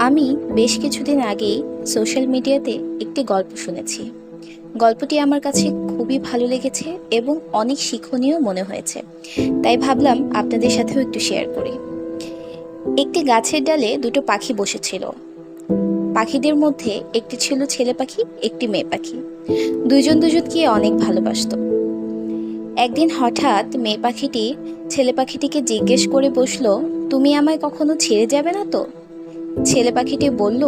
আমি বেশ কিছুদিন আগেই সোশ্যাল মিডিয়াতে একটি গল্প শুনেছি। গল্পটি আমার কাছে খুবই ভালো লেগেছে এবং অনেক শিক্ষণীয় মনে হয়েছে। তাই ভাবলাম আপনাদের সাথেও একটু শেয়ার করি। একটি গাছের ডালে দুটো পাখি বসেছিল। পাখিদের মধ্যে একটি ছিল ছেলে পাখি, একটি মেয়ে পাখি। দুজন দুজনকে অনেক ভালোবাসতো। একদিন হঠাৎ মেয়ে পাখিটি ছেলে পাখিটিকে জিজ্ঞেস করে বসলো, তুমি আমায় কখনো ছেড়ে যাবে না তো? ছেলে পাখিটি বলল,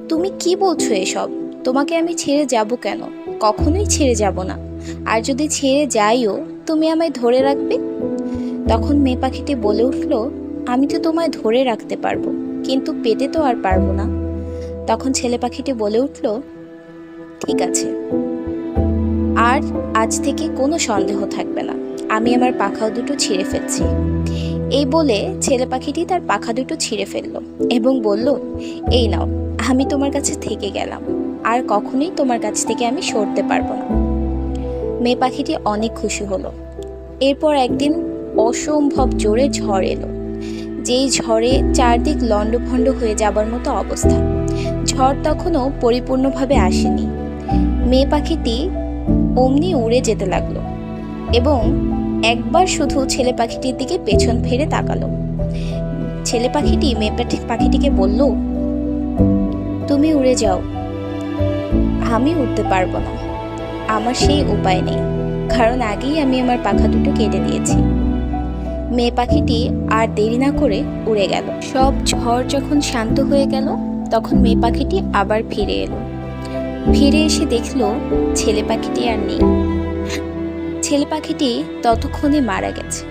তুমি কি বলছো এসব? তোমাকে আমি ছেড়ে যাব কেন? কখনোই ছেড়ে যাব না। আর যদি ছেড়ে যাইও, তুমি আমায় ধরে রাখবে? তখন মেয়ে পাখিটি বলে উঠল, আমি তো তোমায় ধরে রাখতে পারবো, কিন্তু পেতে তো আর পারবো না। তখন ছেলে পাখিটি বলে উঠল, ঠিক আছে, আর আজ থেকে কোনো সন্দেহ থাকবে না, আমি আমার পাখা দুটো ছিঁড়ে ফেলছি। এই বলে ছেলে পাখিটি তার পাখা দুটো ছিঁড়ে ফেলল এবং বলল, এই নাও, আমি তোমার কাছে থেকে গেলাম, আর কখনোই তোমার কাছ থেকে আমি সরতে পারবো না। মেয়ে পাখিটি অনেক খুশি হলো। এরপর একদিন অসম্ভব জোরে ঝড় এলো। যেই ঝড়ে চারদিক লণ্ডভণ্ড হয়ে যাবার মতো অবস্থা। ঝড় তখনও পরিপূর্ণভাবে আসেনি। মেয়ে পাখিটি অমনি উড়ে যেতে লাগলো এবং একবার শুধু ছেলে পাখিটির দিকে পেছন ফিরে তাকালো। ছেলে পাখিটি মেয়ে পাখিটিকে বলল, তুমি উড়ে যাও, আমি উঠতে পারবো না। আমার সেই উপায় নেই, কারণ আগেই আমি আমার পাখা দুটো কেটে দিয়েছি। মেয়ে পাখিটি আর দেরি না করে উড়ে গেল। সব ঝড় যখন শান্ত হয়ে গেল, তখন মেয়ে পাখিটি আবার ফিরে এলো। ফিরে এসে দেখলো ছেলে পাখিটি আর নেই। ছেলে পাখিটি ততক্ষণে মারা গেছে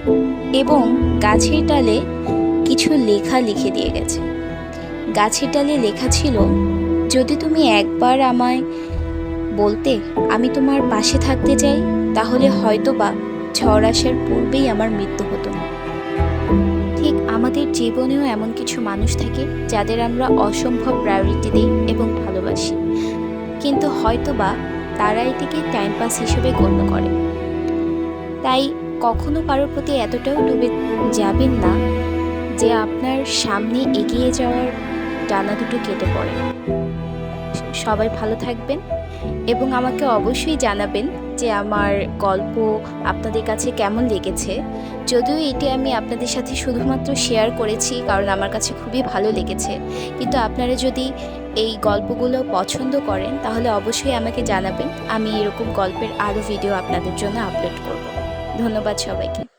এবং গাছের ডালে কিছু লেখা লিখে দিয়ে গেছে। গাছের ডালে লেখা ছিল, যদি তুমি একবার আমায় বলতে আমি তোমার পাশে থাকতে চাই, তাহলে হয়তোবা ঝড় আসার পূর্বেই আমার মৃত্যু হতো না। ঠিক আমাদের জীবনেও এমন কিছু মানুষ থাকে যাদের আমরা অসম্ভব প্রায়োরিটি দিই এবং ভালোবাসি, কিন্তু হয়তোবা তারা এটিকে টাইম পাস হিসেবে গণ্য করে। তাই কখনো কারোর প্রতি এতটাও ডুবে যাবেন না যে আপনার সামনে এগিয়ে যাওয়ার ডানা দুটো কেটে পড়ে। সবাই ভালো থাকবেন এবং আমাকে অবশ্যই জানাবেন যে আমার গল্প আপনাদের কাছে কেমন লেগেছে। যদিও এটি আমি আপনাদের সাথে শুধুমাত্র শেয়ার করেছি কারণ আমার কাছে খুবই ভালো লেগেছে, কিন্তু আপনারা যদি এই গল্পগুলো পছন্দ করেন তাহলে অবশ্যই আমাকে জানাবেন। আমি এরকম গল্পের আরও ভিডিও আপনাদের জন্য আপলোড করব। ধন্যবাদ সবাইকে।